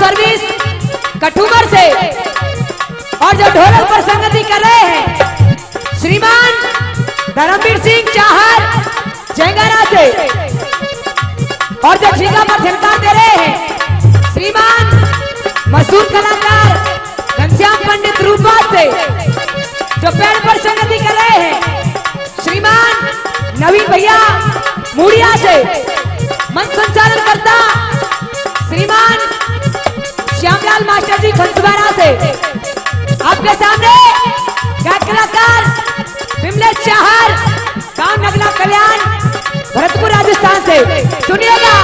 Service Kathumar से और जो ढोलक पर संगति कर रहे हैं श्रीमान धर्मवीर सिंह चाहर चेंगारा से और जो झींगा पर झंकार दे रहे हैं श्रीमान मशहूर कलाकार घनश्याम पंडित रूपा से जो पेड़ पर संगति कर रहे हैं श्रीमान नवीन भैया मुड़िया से मंच संचालन करता श्रीमान श्यामलाल मास्टर जी खंसवारा से आपके सामने कलाकार विमलेश चाहर गांव नगला कल्याण भरतपुर राजस्थान से सुनिएगा।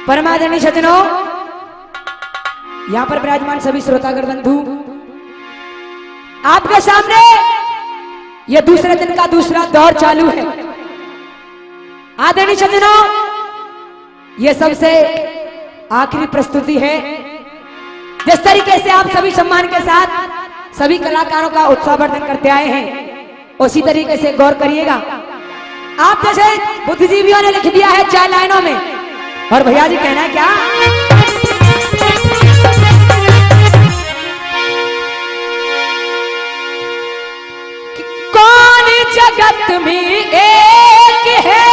परमादरणीय सज्जनों, यहाँ पर विराजमान सभी श्रोतागण बंधु, आपके सामने यह दूसरे दिन का दूसरा दौर चालू है। आदरणीय सज्जनों, यह सबसे आखिरी प्रस्तुति है। जिस तरीके से आप सभी सम्मान के साथ सभी कलाकारों का उत्साहवर्धन करते आए हैं, उसी तरीके से गौर करिएगा। आप जैसे बुद्धिजीवियों ने लिख दिया है 4 लाइनों में, और भैया जी कहना है क्या? कौन जगत में एक है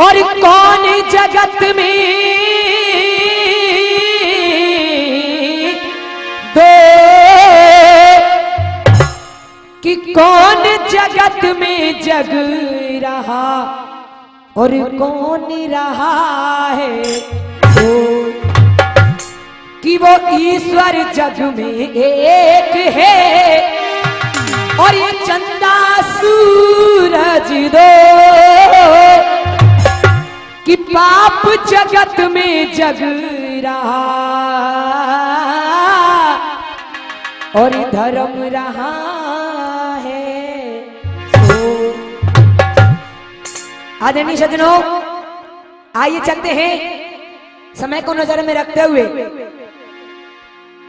और कौन जगत में दो, कि कौन जगत में जग रहा और कौन रहा है वो, कि वो ईश्वर जग में एक है और ये चंदा सूरज दो, कि पाप जगत में जग रहा और धर्म रहा है। आदरणीय सज्जनों, आइए चलते हैं समय को नजर में रखते हुए।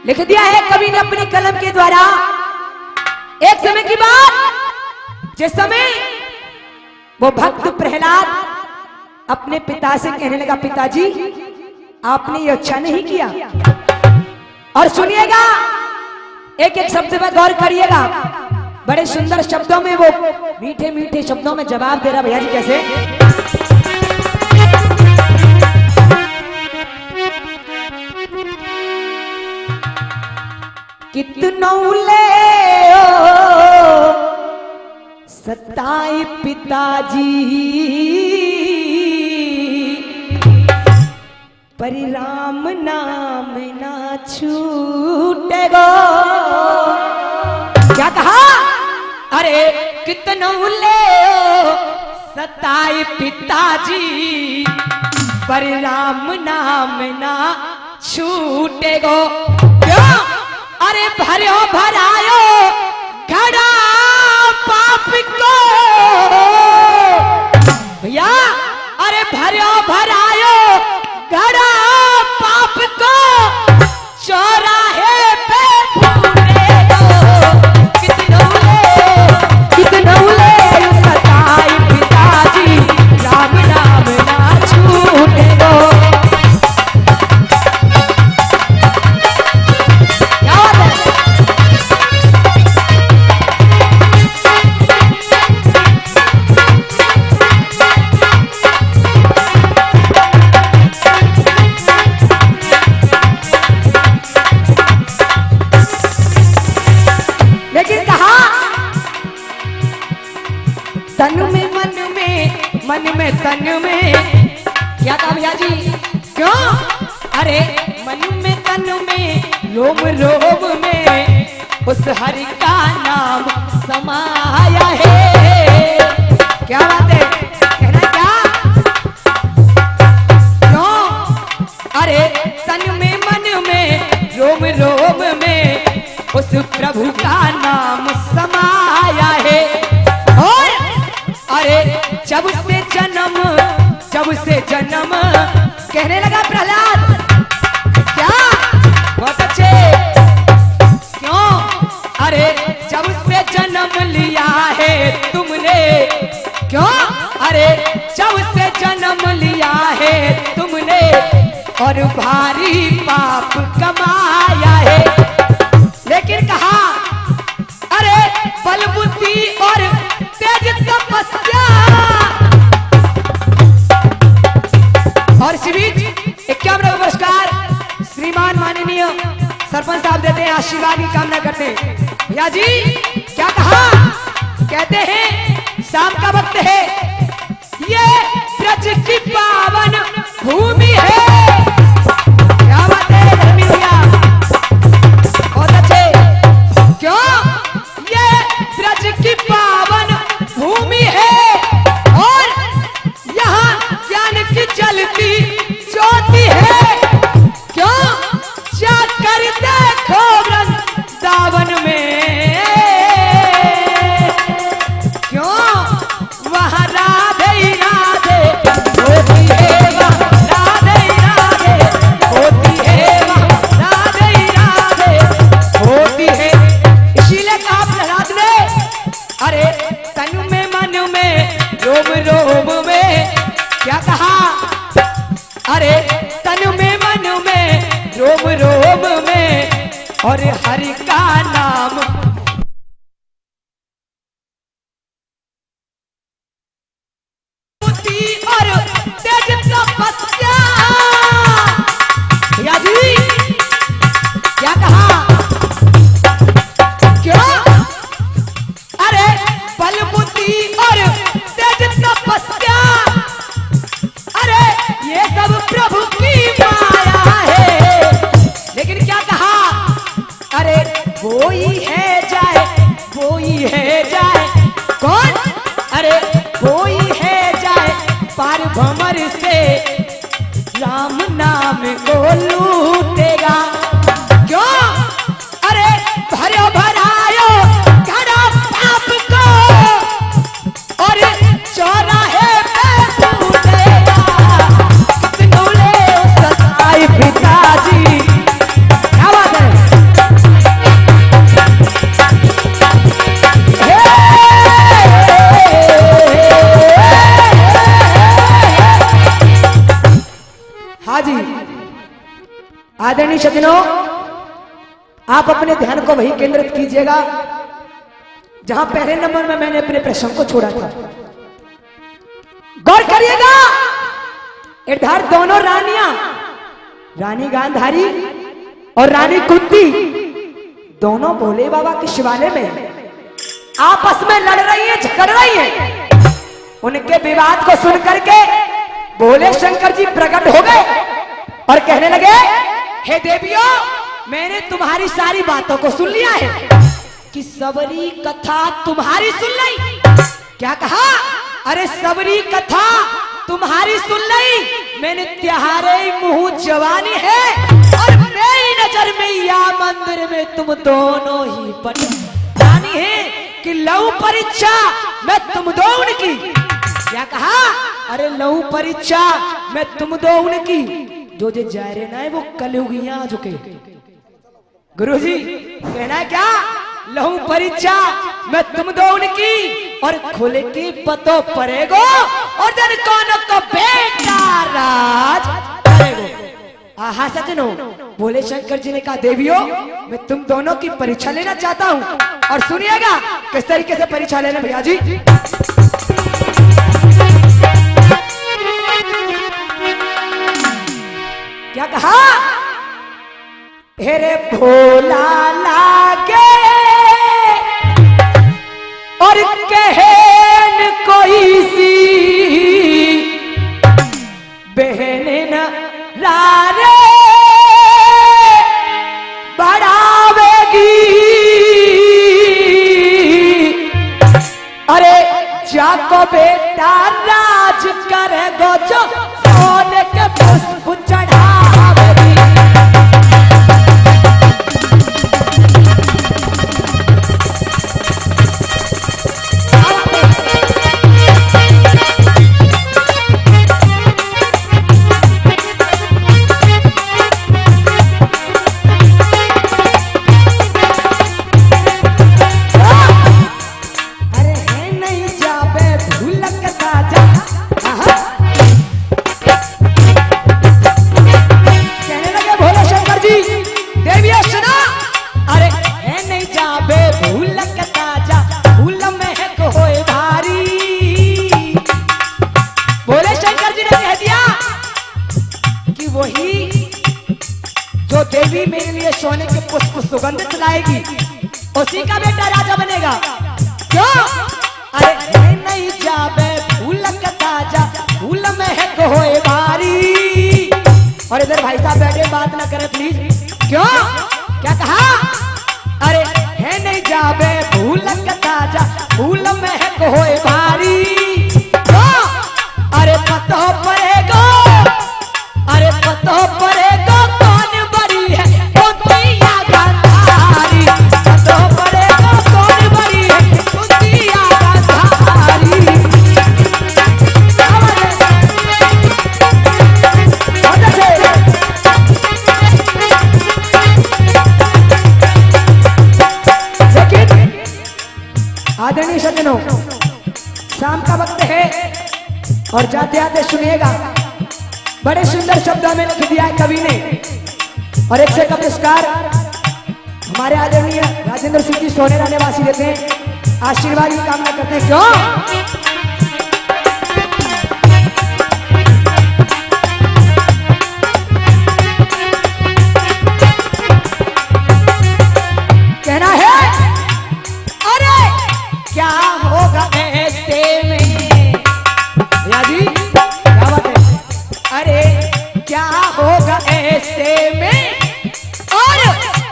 लिख दिया है कवि ने अपनी कलम के द्वारा, एक समय की बात जिस समय वो भक्त प्रहलाद अपने पिता से कहने लगा, पिताजी आपने ये अच्छा नहीं किया। और सुनिएगा, एक एक शब्द पर गौर करिएगा। बड़े सुंदर शब्दों में वो मीठे मीठे शब्दों में जवाब दे रहा। भैया जी कैसे? कितनों ले सताए पिताजी, परिराम नाम ना छूटेगो। क्या कहा? अरे कितनों ले सताए पिताजी, परिराम नाम ना छूटेगो। क्यों? अरे भरो भरायो घड़ा पाप को, भैया अरे भरो भरायो घड़ा पाप को, चौराहे पे कितनों ले सताए पिताजी, राम नाम ना छूटेगो। मन में तन में, क्या था भैया जी? क्यों? अरे मन में तन में रोम रोम में उस हरि का नाम समाया है। क्या बात है, कहना क्या? क्यों? अरे तन में मन में रोम रोम में उस प्रभु का नाम समाया है। और अरे जब से जन्म कहने लगा प्रहलाद, क्या? बहुत अच्छे। क्यों? अरे जब से जन्म लिया है तुमने, क्यों? अरे जब से जन्म लिया है तुमने और भारी पाप कमाया है। लेकिन कहा, अरे बल बुद्धि और तेज तपस्या। और इसी बीच 51वां पुरस्कार श्रीमान माननीय सरपंच साहब देते हैं, आशीर्वाद की कामना करते हैं। भैया जी क्या कहा? कहते हैं शाम का वक्त है, ये ब्रज की पावन भूमि है। क्या बात है धर्मी भैया, बहुत अच्छे। क्यों? ये ब्रज की पावन भूमि है और यहाँ ज्ञान की जलती ज्योति है। क्यों? जाकर देखो वृंदावन में, क्यों? वहाँ राधे ही राधे होती है, वहाँ राधे ही राधे होती है, वहाँ राधे ही राधे होती है। इसीलिए कहा प्रहलाद ने, अरे तन में मन में रोम रोम में, क्या कहा? अरे तन में मन में रोम रोम में और हरि का नाम और तेज तपस्या। भैया जी क्या कहा? क्यों? अरे बल बुद्धि और तेज तपस्या, अरे ये सब प्रभु की माया है। लेकिन क्या कहा? अरे वो ही है जाए, वो ही है जाए। कौन? अरे वो ही है जाए पार भंवर से राम नाम को लूटेगा। क्यों? अरे भरो भरायो घड़ा पाप को और चौराहे पे फूटेगा। कितनों सताई पिताजी। क्या बात है? हाँ जी, आदरणीय सज्जनों, आप अपने ध्यान को वही केंद्रित कीजिएगा जहां पहले नंबर में मैंने अपने प्रसंग को छोड़ा था। गौर करिएगा, इधर दोनों रानियां, रानी गांधारी और रानी कुंती, दोनों भोले बाबा के शिवालय में आपस में लड़ रही हैं, झगड़ रही हैं। उनके विवाद को सुन करके भोले शंकर जी प्रकट हो गए और कहने लगे, हे देवियों, मैंने तुम्हारी सारी बातों को सुन लिया है कि सबरी कथा तुम्हारी सुन ली। क्या कहा? अरे सबरी कथा तुम्हारी सुन ली, मैंने त्योहारे मुंह जवानी है और मेरी नजर में या मंदिर में तुम दोनों ही पठानी है कि लव परीक्षा मैं तुम दो उनकी। क्या कहा? अरे लहू परीक्षा मैं तुम दो उनकी, जो जे जा रहे ना है वो कलयुगियां आ चुके। गुरुजी कहना है क्या? लहू परीक्षा मैं तुम दो उनकी और खुल की पतो पड़ेगो और जन कौन को बेटा राज करेगो। आहा सजनो, भोले शंकर जी ने कहा, देवियों मैं तुम दोनों की परीक्षा लेना चाहता हूँ। और सुनिएगा किस तरीके से परीक्षा लेना भैया जी। क्या कहा? हेरे भोला लागे और कहन कोई सी बहन न रारे को बेटा राज करेगो जो सोने के पुष्प चढ़ावेगी। देवी मेरे लिए सोने के पुष्प सुगंधित लाएगी, उसी का बेटा राजा बनेगा। क्यों? अरे नहीं जाबे फूल का ताजा फूल महक होए बारी। और इधर भाई साहब बैठे, बात ना करें प्लीज। क्यों? क्या कहा? अरे है नहीं जाबे फूल का ताजा फूल महक होए बारी। क्यों? अरे पतो पड़ेगा, अरे पतो पड़ेगा आदरणीय सज्जनों, शाम का वक्त है और जाते आते सुनिएगा, बड़े सुंदर शब्दों में लिख दिया है कवि ने। और एक से का पुरस्कार हमारे आदरणीय राजेंद्र सिंह जी सोनेरा निवासी देते हैं, आशीर्वाद की कामना करते हैं। क्यों? कहना है क्या होगा ऐसे में, या जी क्या बात है? अरे क्या होगा ऐसे में और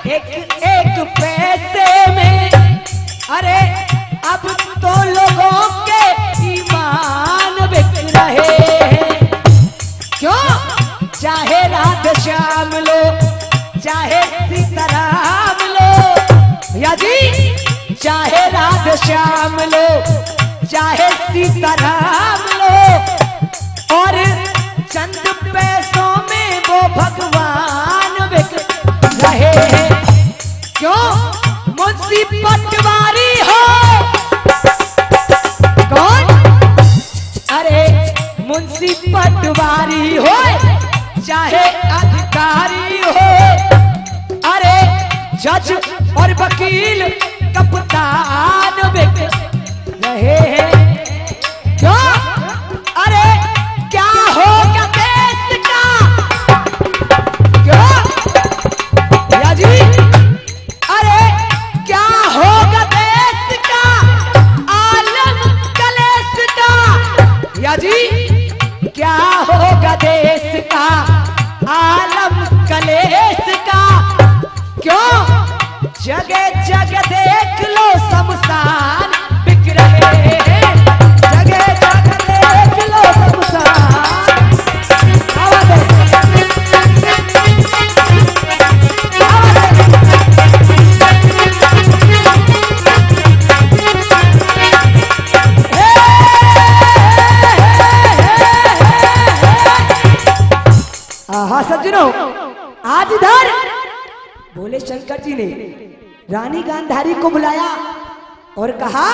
एक एक पैसे में। अरे अब तो लोगों के ईमान बिक रहे हैं। क्यों? चाहे राधे श्याम लो, चाहे सीताराम लो, या जी चाहे राधे श्याम लो, चाहे सीताराम लो, और चंद पैसों में वो भगवान बिक रहे हैं। क्यों? मुंशी पटवारी हो, कौन? अरे मुंशी पटवारी हो, चाहे अधिकारी हो, अरे जज और वकील कप्तान बिक रहे हैं। क्यों? अरे क्या होगा देश का? क्यों? या जी अरे क्या होगा देश का आलम कलेश का? या जी क्या होगा देश का आलम कलेश का? क्यों? जगह जगह देख लो शमशान बिक रहे हैं, जगह जगह देख लो शमशान। आवाज है, हाँ सज्जनों, आज इधर भोले शंकर जी ने रानी गांधारी को बुलाया और कहा,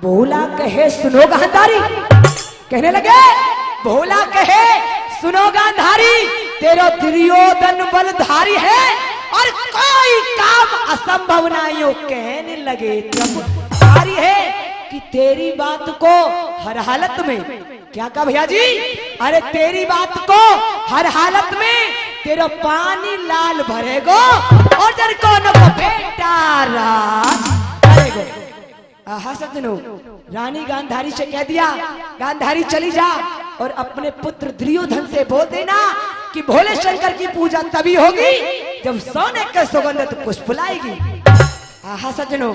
भोला कहे सुनो गांधारी। कहने लगे, भोला कहे सुनो गांधारी, तेरा दुर्योधन बलधारी है और कोई काम असंभव नहीं हो। कहने लगे त्रिपुरारी है कि तेरी बात को हर हालत में, क्या कहा भैया जी? अरे तेरी बात को हर हालत में तेरा पानी लाल भरेगो और जर कोनो को बेटा राज करेगो। आहा सज्जनों, रानी गांधारी से कह दिया, गांधारी चली जा और अपने पुत्र दुर्योधन से बोल देना कि भोले शंकर की पूजा तभी होगी जब सोने के सुगंधित पुष्प लाएगी। आहा सज्जनों,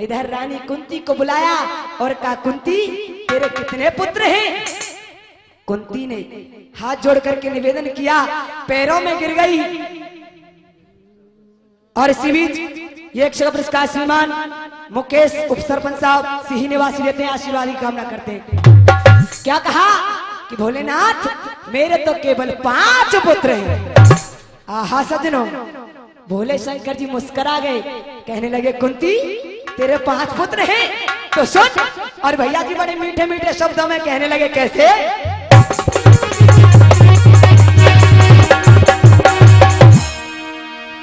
इधर रानी कुंती को बुलाया और कहा कुंती तेरे कितने पुत्र हैं? कुंती ने हाथ जोड़ करके निवेदन किया, पैरों में गिर गई। और इसी बीच ये 100 पुरस्कार श्रीमान मुकेश उप सरपंच साहब सिही निवासी देते हैं, आशीर्वाद की कामना करते हैं। क्या कहा कि भोलेनाथ मेरे तो केवल 5 पुत्र हैं। आहा सज्जनों, भोले शंकर जी मुस्कुरा गए, कहने लगे कुंती तेरे 5 पुत्र हैं तो सुन। और भैया जी बड़े मीठे मीठे शब्दों में कहने लगे, कैसे?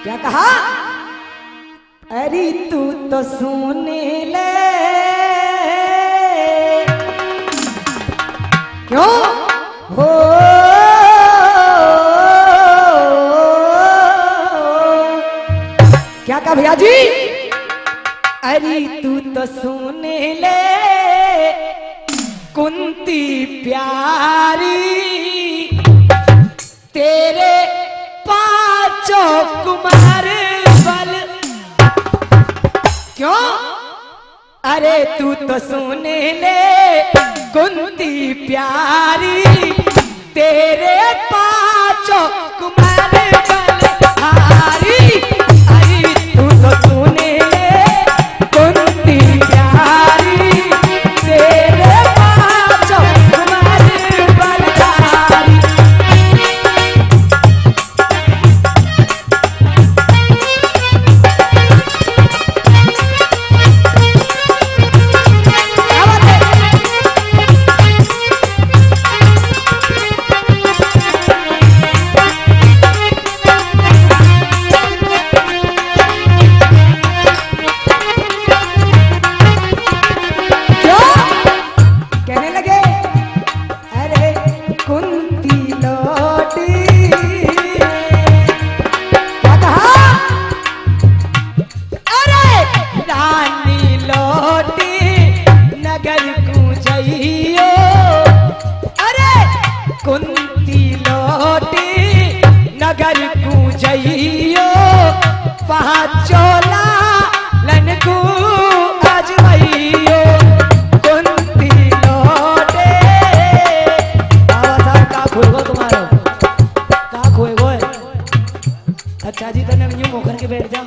क्या कहा? अरे तू तो सुने ले, क्यों हो क्या कहा भैया जी? अरे तू तो सुने ले कुंती प्यारी, तेरे 5 कुमार बल। क्यों? अरे तू तो सुने ले कुंती प्यारी, तेरे 5 कुमार बलधारी। अरे तू तो सुने ले कुंती प्यारी, तेरे 5 कुमार बलधारी। अच्छा जी तो यूं मुखर के बैठ जाओ।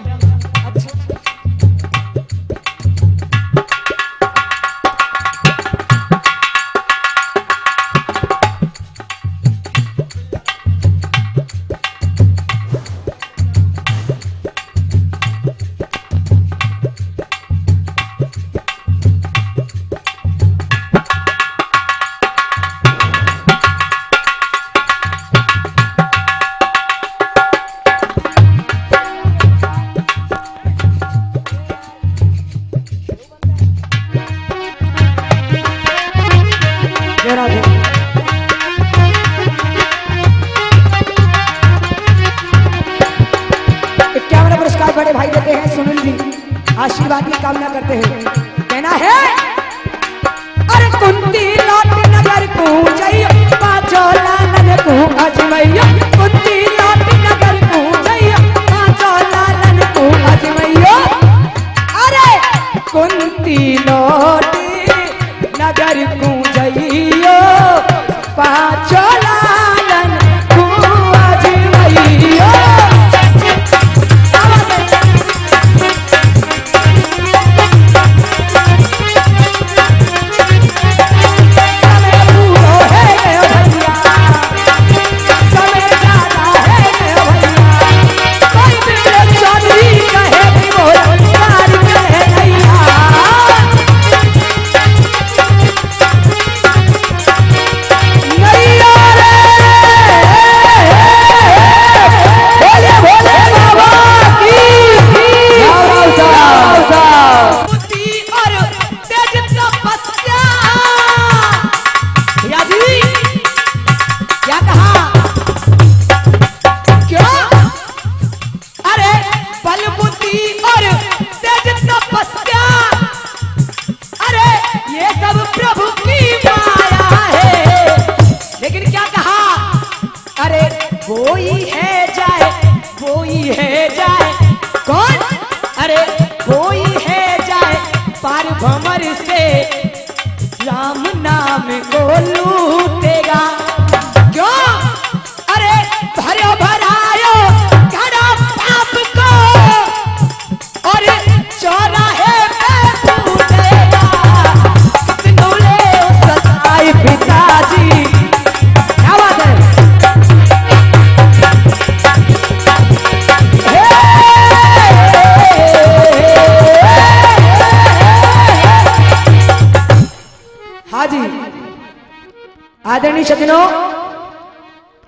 अच्छा बड़े भाई देते हैं सुनील जी, आशीर्वाद की कामना करते हैं। कहना है अरे कुंती लौट नगर को जइयो, 5 लालन को अजमैयो। कुंती लौट नगर को जइयो, 5 लालन को अजमैयो। अरे कुंती लौट नगर को जइयो, 5 लालन को अजमैयो। कोई है जाए, कौन? अरे कोई है जाए सज्जनों,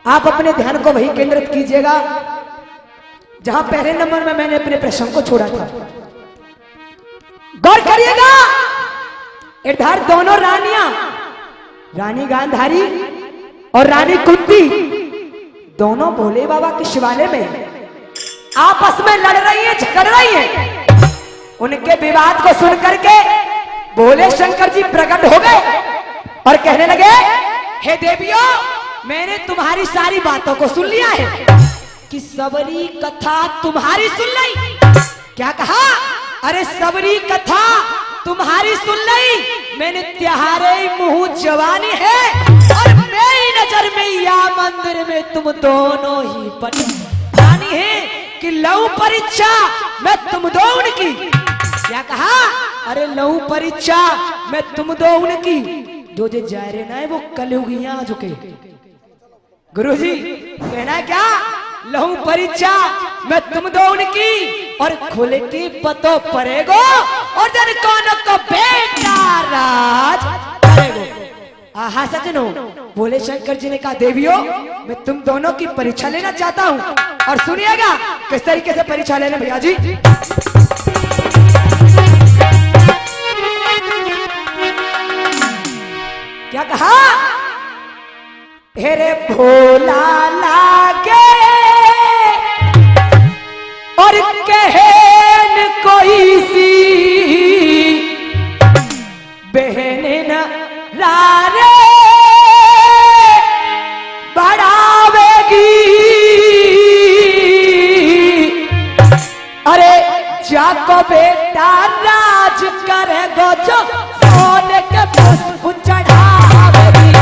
आप अपने ध्यान को वही केंद्रित कीजिएगा जहां पहले नंबर में मैंने अपने प्रसंग को छोड़ा था। गौर करिएगा, इधर दोनों रानियां, रानी गांधारी और रानी कुंती, दोनों भोले बाबा के शिवालय में आपस में लड़ रही हैं, झगड़ रही हैं। उनके विवाद को सुन करके भोले शंकर जी प्रकट हो गए और कहने लगे, हे देवियों, मैंने तुम्हारी सारी बातों को सुन लिया है कि सबरी कथा तुम्हारी सुन ली। क्या कहा? अरे सबरी कथा तुम्हारी सुन ली, मैंने त्योहारे मुंह जवानी है और मेरी नजर में या मंदिर में तुम दोनों ही रानी है कि लव परीक्षा मैं तुम दो उनकी। क्या कहा? अरे लव परीक्षा मैं तुम दो उनकी, जो जे जा रहे ना है वो कलयुगियां आ चुके। गुरुजी कहना है क्या? लहू परीक्षा मैं तुम दो उनकी और खुल की पतो पड़ेगो और जन कौन को बेटा राज करेगो। आहा सजनो, भोले शंकर जी ने कहा, देवियों मैं तुम दोनों की परीक्षा लेना चाहता हूँ। और सुनिएगा किस तरीके से परीक्षा लेने भैया जी। क्या कहा? हेरे भोला लागे और कहन कोई सी बहन न लारे बढ़ावेगी। अरे जाको बेटा राज करेगो जो सोने के पुष्प चढ़ावेगी।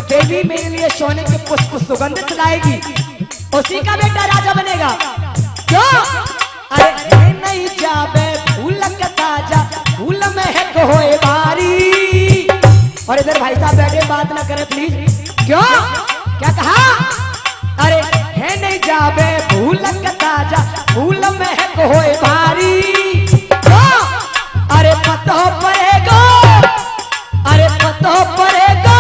देवी मेरे लिए सोने के पुष्प सुगंधित लाएगी, उसी का बेटा राजा बनेगा। क्यों? अरे नहीं जाबे फूल के ताजा, फूल महक होए बारी। और इधर भाई साहब बैठे, बात ना करें प्लीज। क्यों? क्या कहा? अरे है नहीं जाबे फूल के ताजा, फूल महक होए बारी। क्यों? अरे पतो पड़ेगा, अरे पतो पड़ेगा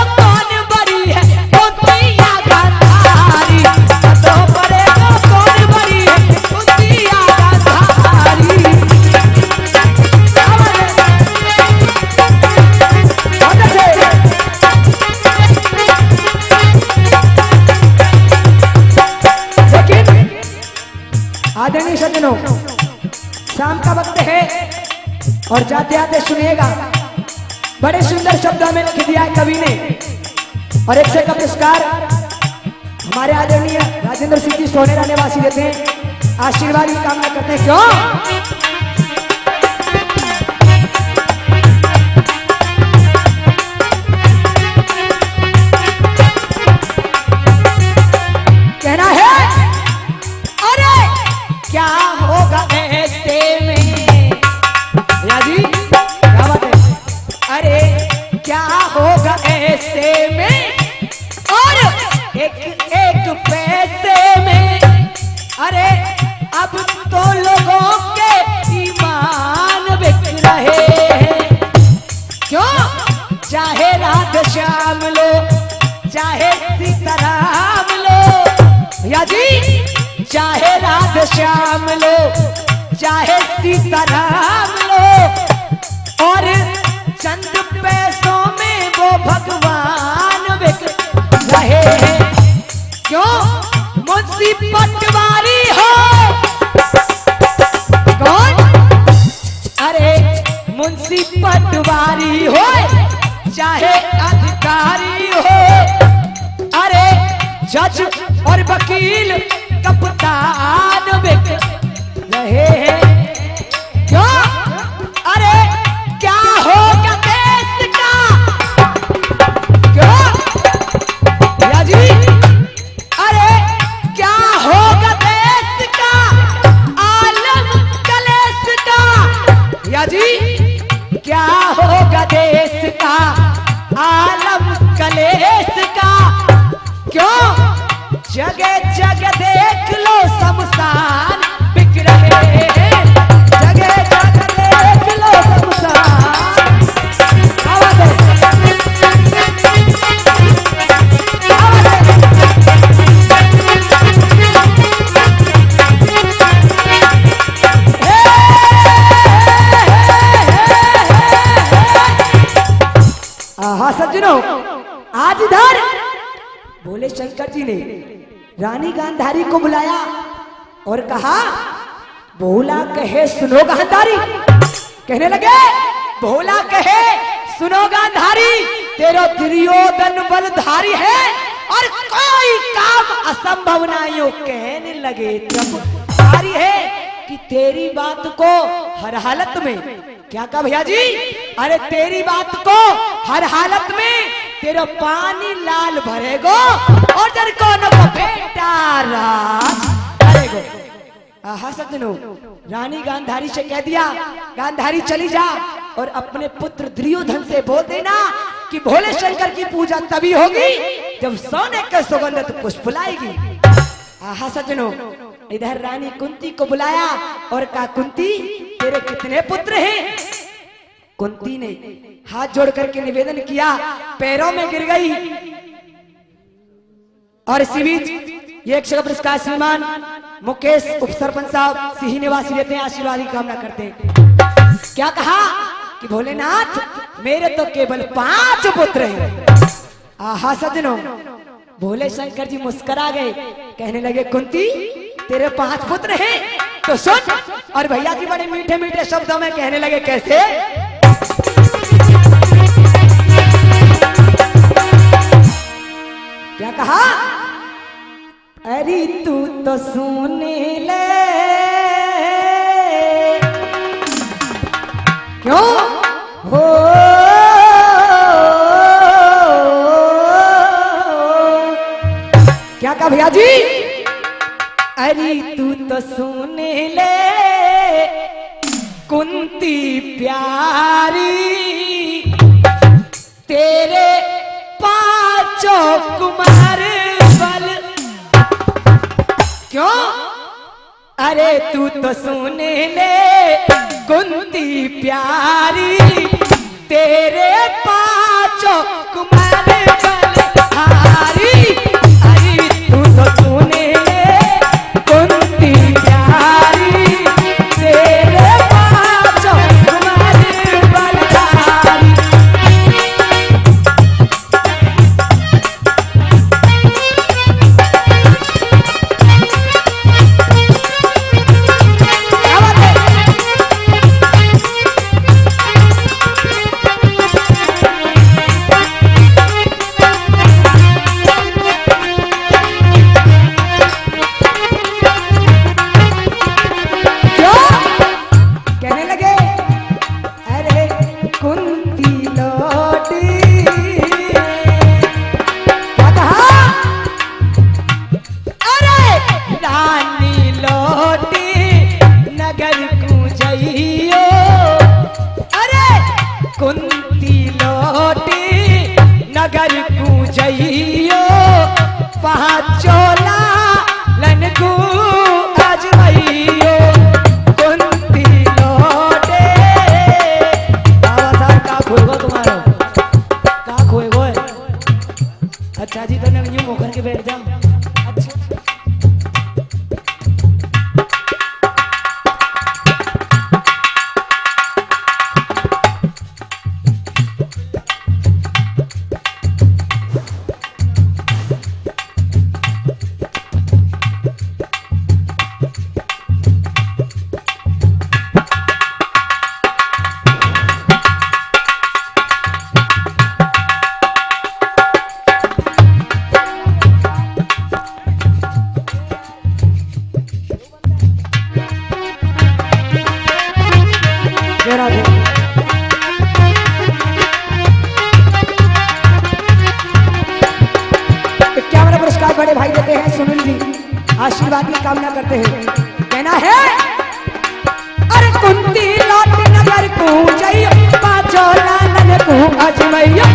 आदरणीय सज्जनों, शाम का वक्त है और जाते आते सुनिएगा, बड़े सुंदर शब्दों में लिख दिया है कवि ने। और एक से का पुरस्कार हमारे आदरणीय राजेंद्र सिंह जी सोनेरा निवासी देते हैं, आशीर्वाद की कामना करते हैं। क्यों? कहना है, अरे क्या होगा ऐसे में भैया जी, क्या बात है? अरे क्या होगा ऐसे में और एक एक पैसे में। अरे अब तो लोगों के ईमान बिक रहे हैं। क्यों? चाहे राधे श्याम लो, चाहे सीताराम लो भैया जी, चाहे राधे श्याम लो, चाहे सीताराम लो, और चंद पैसों में वो भगवान बिक रहे हैं। क्यों? मुंशी पटवारी हो, कौन? अरे मुंशी पटवारी हो, चाहे अधिकारी हो, शमशान बिक रहे हैं, जगह जाकर देख लो शमशान। आवाज है, हाँ सज्जनों, आज इधर भोले शंकर जी ने रानी गांधारी को बुलाया और कहा, भोला कहे सुनो गांधारी। कहने लगे, भोला कहे सुनो गांधारी, तेरा दुर्योधन बलधारी है और कोई काम असंभव नहीं हो। कहने लगे त्रिपुरारी है कि तेरी बात को हर हालत में, क्या कहा भैया जी, अरे तेरी बात को हर हालत में तेरा पानी लाल भरेगो और जर को न बेटा राज करेगो। आहा सज्जनों, रानी गांधारी से कह दिया, गांधारी चली जा और अपने पुत्र दुर्योधन से बोल देना कि भोले शंकर की पूजा तभी होगी जब सोने के सुगंधित पुष्प लाएगी। आहा सज्जनों, इधर रानी कुंती को बुलाया और कहा, कुंती तेरे कितने पुत्र हैं? कुंती ने हाथ जोड़ करके निवेदन किया, पैरों में गिर गई। और इसी बीच ये एक पुरस्कार श्रीमान मुकेश उप सरपंच साहब सिही निवासी रहते हैं, आशीर्वाद की कामना करते हैं। क्या कहा कि भोलेनाथ मेरे तो केवल 5 पुत्र हैं। आहा सज्जनों, भोले शंकर जी मुस्कुरा गए, कहने लगे, कुंती तेरे 5 पुत्र हैं तो सुन। और भैया जी बड़े मीठे मीठे शब्दों में कहने लगे, कैसे? क्या कहा? अरे तू तो सुन ले, क्यों हो क्या कहा भैया जी? अरे तू तो सुन ले कुंती प्यारी, तेरे 5 कुमार बल, क्यों? अरे तू तो सुन ले कुंती प्यारी, तेरे 5 कुमार बलधारी। अरे तू तो सुन ले कुंती प्यारी, तेरे 5 कुमार बलधारी। अच्छा जी, तो यूं मुखर के बैठ जाओ। अच्छा बड़े भाई देते हैं, सुनील जी आशीर्वाद की कामना करते हैं। कहना है, अरे कुंती लौट नगर को जइयो, 5 लालन को अजमैया।